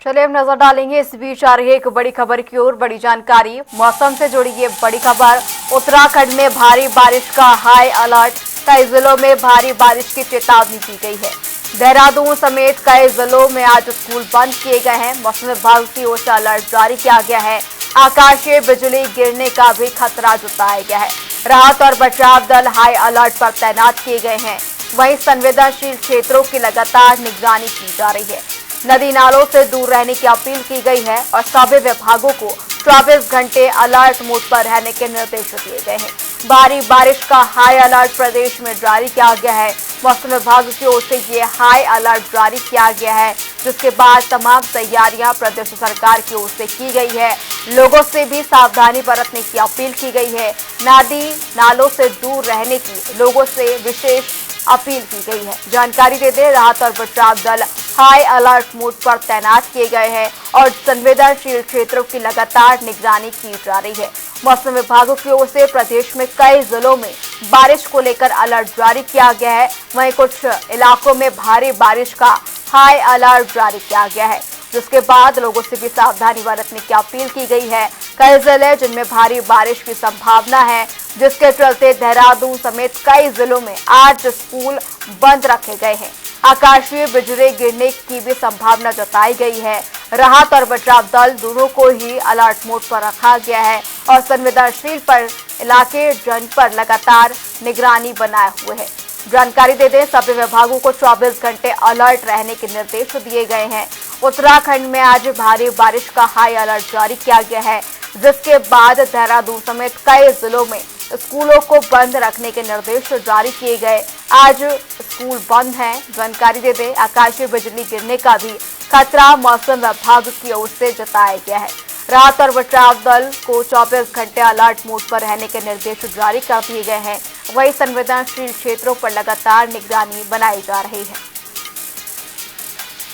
चलिए हम नजर डालेंगे इस बीच आ रही है एक बड़ी खबर की ओर। बड़ी जानकारी मौसम से जुड़ी ये बड़ी खबर। उत्तराखंड में भारी बारिश का हाई अलर्ट, कई जिलों में भारी बारिश की चेतावनी दी गई है। देहरादून समेत कई जिलों में आज स्कूल बंद किए गए हैं। मौसम विभाग की ओर से अलर्ट जारी किया गया है। आकाशीय बिजली गिरने का भी खतरा जताया गया है। राहत और बचाव दल हाई अलर्ट पर तैनात किए गए हैं। वहीं संवेदनशील क्षेत्रों की लगातार निगरानी की जा रही है। नदी नालों से दूर रहने की अपील की गई है और सभी विभागों को 24 घंटे अलर्ट मोड पर रहने के निर्देश दिए गए हैं। भारी बारिश का हाई अलर्ट प्रदेश में जारी किया गया है। मौसम विभाग की ओर से ये हाई अलर्ट जारी किया गया है, जिसके बाद तमाम तैयारियां प्रदेश सरकार की ओर से की गई है। लोगों से भी सावधानी बरतने की अपील की गई है। नदी नालों से दूर रहने की लोगों से विशेष अपील की गई है। जानकारी दे दे, राहत और बचाव दल हाई अलर्ट मोड पर तैनात किए गए हैं और संवेदनशील क्षेत्रों की लगातार निगरानी की जा रही है। मौसम विभाग की ओर से प्रदेश में कई जिलों में बारिश को लेकर अलर्ट जारी किया गया है। वहीं कुछ इलाकों में भारी बारिश का हाई अलर्ट जारी किया गया है, जिसके बाद लोगों से भी सावधानी बरतने की अपील की गई है। कई जिले जिनमें भारी बारिश की संभावना है, जिसके चलते देहरादून समेत कई जिलों में आज स्कूल बंद रखे गए हैं। आकाशीय बिजली गिरने की भी संभावना जताई गई है। राहत और बचाव दल दोनों को ही अलर्ट मोड पर रखा गया है और संवेदनशील पर इलाके जन पर लगातार निगरानी बनाए हुए है। जानकारी दे दें, सभी विभागों को 24 घंटे अलर्ट रहने के निर्देश दिए गए हैं। उत्तराखंड में आज भारी बारिश का हाई अलर्ट जारी किया गया है, जिसके बाद देहरादून समेत कई जिलों में स्कूलों को बंद रखने के निर्देश जारी किए गए। आज स्कूल बंद हैं। जानकारी दे दें, आकाशीय बिजली गिरने का भी खतरा मौसम विभाग की ओर से जताया गया है। राहत और बचाव दल को 24 घंटे अलर्ट मोड पर रहने के निर्देश जारी कर दिए गए हैं। वहीं संवेदनशील क्षेत्रों पर लगातार निगरानी बनाई जा रही है।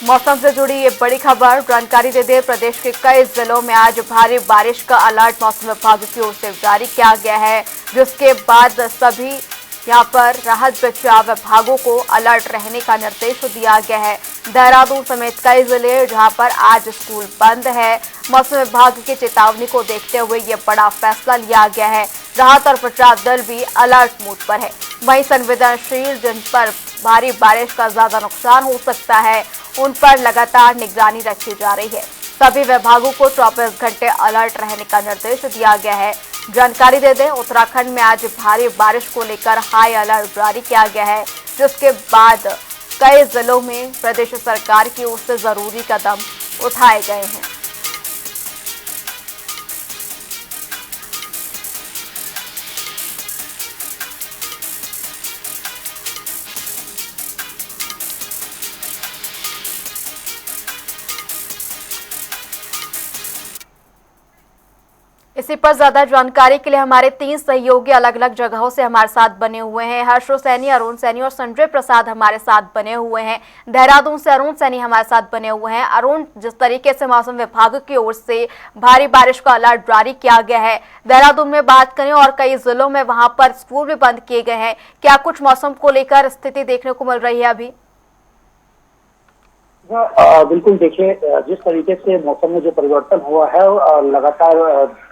मौसम से जुड़ी ये बड़ी खबर। जानकारी दे दें, प्रदेश के कई जिलों में आज भारी बारिश का अलर्ट मौसम विभाग की ओर से जारी किया गया है, जिसके बाद सभी यहां पर राहत बचाव विभागों को अलर्ट रहने का निर्देश दिया गया है। देहरादून समेत कई जिले जहां पर आज स्कूल बंद है। मौसम विभाग की चेतावनी को देखते हुए ये बड़ा फैसला लिया गया है। राहत और बचाव दल भी अलर्ट मोड पर है। वहीं संवेदनशील जिन पर भारी बारिश का ज्यादा नुकसान हो सकता है, उन पर लगातार निगरानी रखी जा रही है। सभी विभागों को 24 घंटे अलर्ट रहने का निर्देश दिया गया है। जानकारी दे दें, उत्तराखंड में आज भारी बारिश को लेकर हाई अलर्ट जारी किया गया है, जिसके बाद कई जिलों में प्रदेश सरकार की ओर से जरूरी कदम उठाए गए हैं। इसी पर ज्यादा जानकारी के लिए हमारे 3 सहयोगी अलग अलग जगहों से हमारे साथ बने हुए हैं। हर्षो सैनी, अरुण सैनी और संजय प्रसाद हमारे साथ बने हुए हैं। देहरादून से अरुण सैनी हमारे साथ बने हुए हैं। अरुण, जिस तरीके से मौसम विभाग की ओर से भारी बारिश का अलर्ट जारी किया गया है, देहरादून में बात करें और कई जिलों में वहां पर स्कूल भी बंद किए गए हैं, क्या कुछ मौसम को लेकर स्थिति देखने को मिल रही है अभी? बिल्कुल, देखिए जिस तरीके से मौसम में जो परिवर्तन हुआ है, लगातार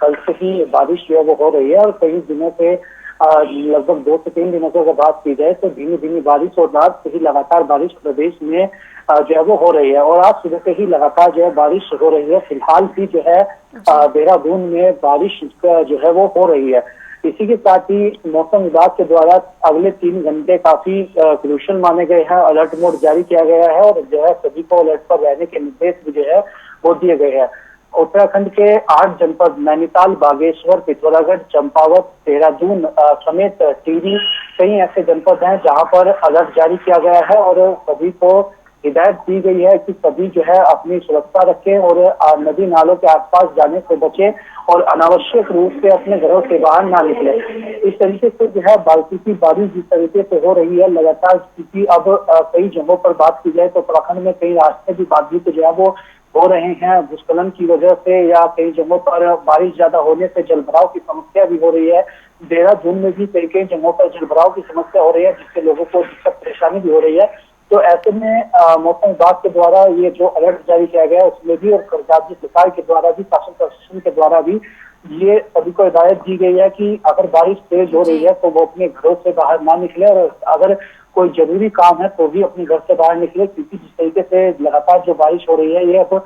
कल से ही बारिश जो है वो हो रही है और कई दिनों से लगभग 2 से 3 दिनों से अगर बात की जाए तो धीमी धीमी बारिश और रात से ही लगातार बारिश प्रदेश में जो है वो हो रही है और आज सुबह से ही लगातार जो है बारिश हो रही है। फिलहाल भी जो है देहरादून में बारिश जो है वो हो रही है। इसी के साथ ही मौसम विभाग के द्वारा अगले 3 घंटे काफी क्रूशियल माने गए हैं। अलर्ट मोड जारी किया गया है और जो है सभी को अलर्ट पर रहने के निर्देश भी जो है वो दिए गए हैं। उत्तराखंड के 8 जनपद नैनीताल, बागेश्वर, पिथौरागढ़, चंपावत, देहरादून समेत टिहरी कई ऐसे जनपद हैं जहां पर अलर्ट जारी किया गया है और सभी को हिदायत दी गई है कि सभी जो है अपनी सुरक्षा रखें और नदी नालों के आसपास जाने से बचें और अनावश्यक रूप से अपने घरों से बाहर ना निकले। इस तरीके से जो है बारिश की बारिश जिस तरीके से हो रही है लगातार, क्योंकि अब कई जगहों पर बात की जाए तो उत्तराखंड में कई रास्ते भी बाधित जो है वो हो रहे हैं भूस्खलन की वजह से, या कई जगहों पर बारिश ज्यादा होने से जलभराव की समस्या भी हो रही है। देहरादून में भी कई जगहों पर जलभराव की समस्या हो रही है, जिससे लोगों को दिक्कत परेशानी भी हो रही है। तो ऐसे में मौसम विभाग के द्वारा ये जो अलर्ट जारी किया गया है उसमें भी, और राज्य सरकार के द्वारा भी, शासन प्रशासन के द्वारा भी ये सभी को हिदायत दी गई है कि अगर बारिश तेज हो रही है तो वो अपने घरों से बाहर ना निकले, और अगर कोई जरूरी काम है तो भी अपने घर से बाहर निकले, क्योंकि जिस तरीके से लगातार जो बारिश हो रही है ये अब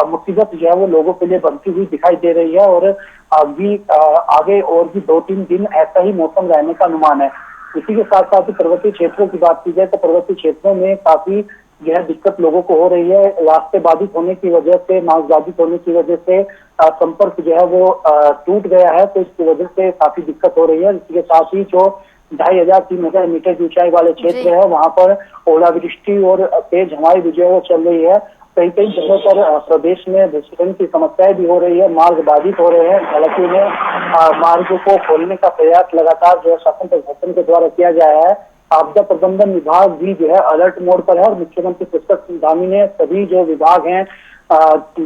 मुसीबत जो है वो लोगों के लिए बनती हुई दिखाई दे रही है। और अभी आगे और भी 2-3 दिन ऐसा ही मौसम रहने का अनुमान है। इसी के साथ साथ पर्वतीय क्षेत्रों की बात की जाए तो पर्वतीय क्षेत्रों में काफी यह दिक्कत लोगों को हो रही है। रास्ते बाधित होने की वजह से, मार्ग बाधित होने की वजह से संपर्क जो है वो टूट गया है, तो इसकी वजह से काफी दिक्कत हो रही है। इसके साथ ही जो 2500-3000 मीटर की ऊंचाई वाले क्षेत्र है वहां पर ओलावृष्टि और तेज हवाएं भी जो है वो चल रही है। कई कई जगहों पर प्रदेश में भूस्खलन की समस्याएं भी हो रही है, मार्ग बाधित हो रहे हैं। हालांकि उन्हें मार्गों को खोलने का प्रयास लगातार जो है शासन प्रशासन के द्वारा किया गया है। आपदा प्रबंधन विभाग भी जो है अलर्ट मोड पर है, और मुख्यमंत्री पुष्कर सिंह धामी ने सभी जो विभाग हैं,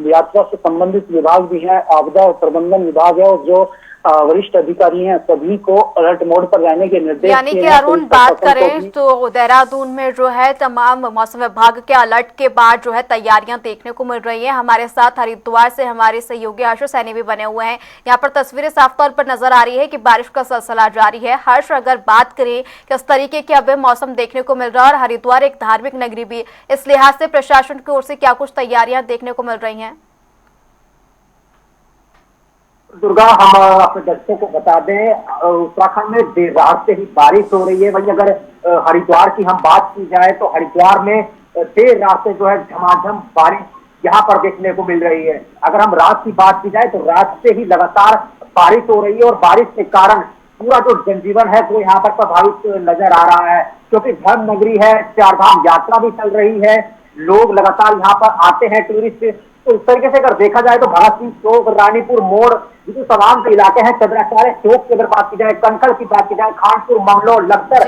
यात्रा से संबंधित विभाग भी हैं, आपदा प्रबंधन विभाग है, और जो वरिष्ठ अधिकारी हैं सभी को अलर्ट मोड पर रहने के निर्देश। यानी कि अरुण बात करें तो देहरादून में जो है तमाम मौसम विभाग के अलर्ट के बाद जो है तैयारियां देखने को मिल रही हैं। हमारे साथ हरिद्वार से हमारे सहयोगी हर्ष सैनी भी बने हुए हैं। यहाँ पर तस्वीरें साफ तौर पर नजर आ रही है कि बारिश का सिलसिला जारी है। हर्ष, अगर बात करें किस तरीके के अब मौसम देखने को मिल रहा है, और हरिद्वार एक धार्मिक नगरी भी, इस लिहाज से प्रशासन की ओर से क्या कुछ तैयारियां देखने को मिल रही हैं? दुर्गा, हम अपने दर्शकों को बता दें, उत्तराखंड में देर रात से ही बारिश हो रही है। वहीं अगर हरिद्वार की हम बात की जाए तो हरिद्वार में देर रात से जो है झमाझम बारिश यहाँ पर देखने को मिल रही है। अगर हम रात की बात की जाए तो रात से ही लगातार बारिश हो रही है, और बारिश के कारण पूरा जो जनजीवन है वो यहाँ पर प्रभावित नजर आ रहा है, क्योंकि धर्म नगरी है, चारधाम यात्रा भी चल रही है, लोग लगातार यहाँ पर आते हैं, टूरिस्ट। तो इस तरीके से अगर देखा जाए तो भगत सिंह चौक, रानीपुर मोड़, जो तमाम के इलाके हैं, चंद्राचार्य चौक की अगर बात की जाए, कनखल की बात की जाए, खानपुर, मंगलौर, लखतर,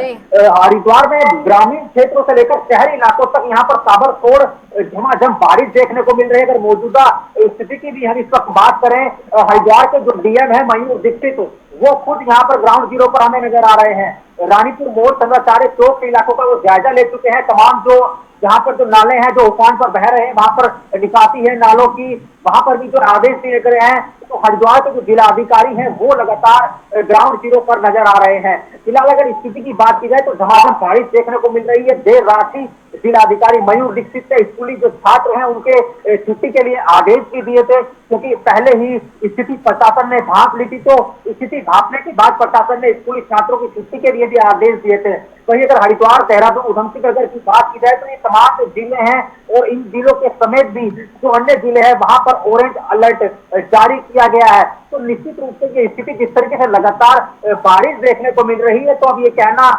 हरिद्वार में ग्रामीण क्षेत्रों से लेकर शहरी इलाकों तक यहाँ पर ताबड़तोड़ झमाझम बारिश देखने को मिल रही है। अगर मौजूदा स्थिति की भी हम इस वक्त बात करें, हरिद्वार के जो डीएम है मयूर दीक्षित, वो खुद यहाँ पर ग्राउंड जीरो पर हमें नजर आ रहे हैं। रानीपुर मोड़, चंद्राचार्य चौक के इलाकों का वो जायजा ले चुके हैं। तमाम जो जहाँ पर जो नाले हैं जो उफान पर बह रहे हैं, वहां पर निकासी है नालों की, वहां पर भी जो आदेश दिए गए हैं। तो हरिद्वार के जो जिला अधिकारी हैं वो लगातार ग्राउंड जीरो पर नजर आ रहे हैं। फिलहाल अगर स्थिति की बात की जाए तो झमाझम बारिश देखने को मिल रही है। देर रात ही जिलाधिकारी मयूर दीक्षित ने स्कूली जो छात्र हैं उनके छुट्टी के लिए आदेश भी दिए थे, क्योंकि पहले ही स्थिति प्रशासन ने भांप ली थी। तो स्थिति भांपने के बाद प्रशासन ने स्कूली छात्रों की छुट्टी के लिए भी आदेश दिए थे। वहीं अगर हरिद्वार, देहरादून, उधमसिंह नगर की बात की जाए तो ये तमाम जो जिले हैं और इन जिलों के समेत भी जो अन्य जिले हैं वहां पर ऑरेंज अलर्ट जारी किया गया है। तो निश्चित रूप से ये स्थिति जिस तरीके से लगातार बारिश देखने को मिल रही है, तो अब ये कहना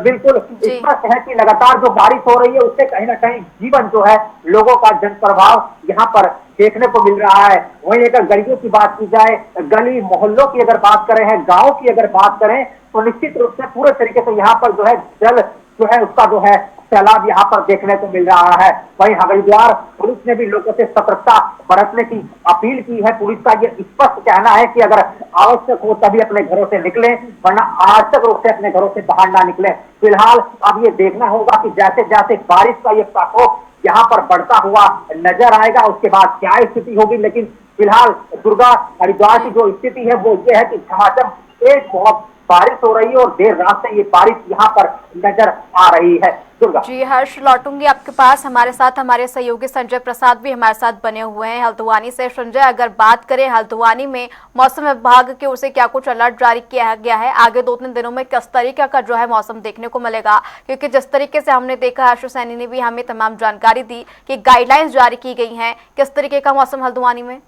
बिल्कुल स्पष्ट है कि लगातार जो बारिश हो रही है उससे कहीं ना कहीं जीवन जो है, लोगों का जन प्रभाव यहाँ पर देखने को मिल रहा है। वहीं अगर गलियों की बात की जाए, गली मोहल्लों की अगर बात करें, गाँव की अगर बात करें, तो निश्चित रूप से पूरे तरीके से यहाँ पर जो है जल जो है उसका जो है सैलाब यहाँ पर देखने को मिल रहा है। वहीं हरिद्वार पुलिस ने भी लोगों से सतर्कता बरतने की अपील की है। पुलिस का ये स्पष्ट कहना है कि अगर आवश्यक हो तभी अपने घरों से निकलें, वरना आवश्यक रूप से अपने घरों से बाहर ना निकलें। फिलहाल अब ये देखना होगा कि जैसे जैसे बारिश का ये प्रकोप यहाँ पर बढ़ता हुआ नजर आएगा उसके बाद क्या स्थिति होगी। लेकिन फिलहाल दुर्गा, हरिद्वार की जो स्थिति है वो ये है कि झमाझम तेज बहुत बारिश हो रही है, और देर रात से ये बारिश यहाँ पर नजर आ रही है। दुर्गा जी हर्ष, लौटूंगी आपके पास। हमारे साथ हमारे सहयोगी संजय प्रसाद भी हमारे साथ बने हुए हैं हल्द्वानी से। संजय, अगर बात करें हल्द्वानी में मौसम विभाग की ओर से क्या कुछ अलर्ट जारी किया गया है, आगे 2-3 दिनों में किस तरीके का जो है मौसम देखने को मिलेगा? क्योंकि जिस तरीके से हमने देखा, हर्ष सैनी ने भी हमें तमाम जानकारी दी कि गाइडलाइंस जारी की गई है, किस तरीके का मौसम हल्द्वानी में?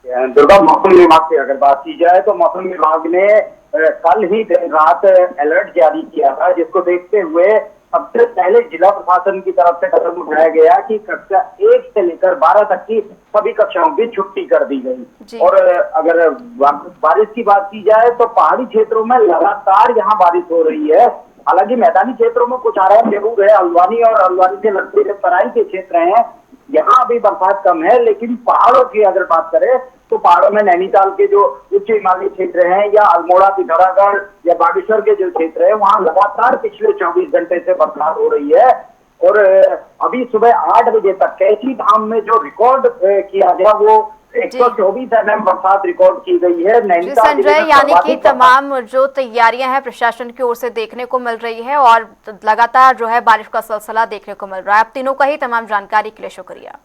दुर्गा, मौसम विभाग की अगर बात की जाए तो मौसम विभाग ने कल ही देर रात अलर्ट जारी किया था, जिसको देखते हुए सबसे पहले जिला प्रशासन की तरफ से कदम उठाया गया कि कक्षा 1 से लेकर 12 तक की सभी कक्षाओं की छुट्टी कर दी गई। और अगर बारिश की बात की जाए तो पहाड़ी क्षेत्रों में लगातार यहाँ बारिश हो रही है। हालांकि मैदानी क्षेत्रों में कुछ आ रहा है, बेगूर है, हल्द्वानी और हल्द्वानी से लगते तराई के क्षेत्र हैं, यहाँ अभी बरसात कम है, लेकिन पहाड़ों की अगर बात करें तो पहाड़ों में नैनीताल के जो उच्च हिमालयी क्षेत्र हैं या अल्मोड़ा पिथौरागढ़ या बागेश्वर के जो क्षेत्र है वहां लगातार पिछले 24 घंटे से बरसात हो रही है। और अभी सुबह 8 बजे तक कैथी धाम में जो रिकॉर्ड किया गया वो 124 mm बरसात रिकॉर्ड की गई है। जी संजय, यानी कि तमाम जो तैयारियां हैं प्रशासन की ओर से देखने को मिल रही है और लगातार जो है बारिश का सिलसिला देखने को मिल रहा है। आप तीनों का ही तमाम जानकारी के लिए शुक्रिया।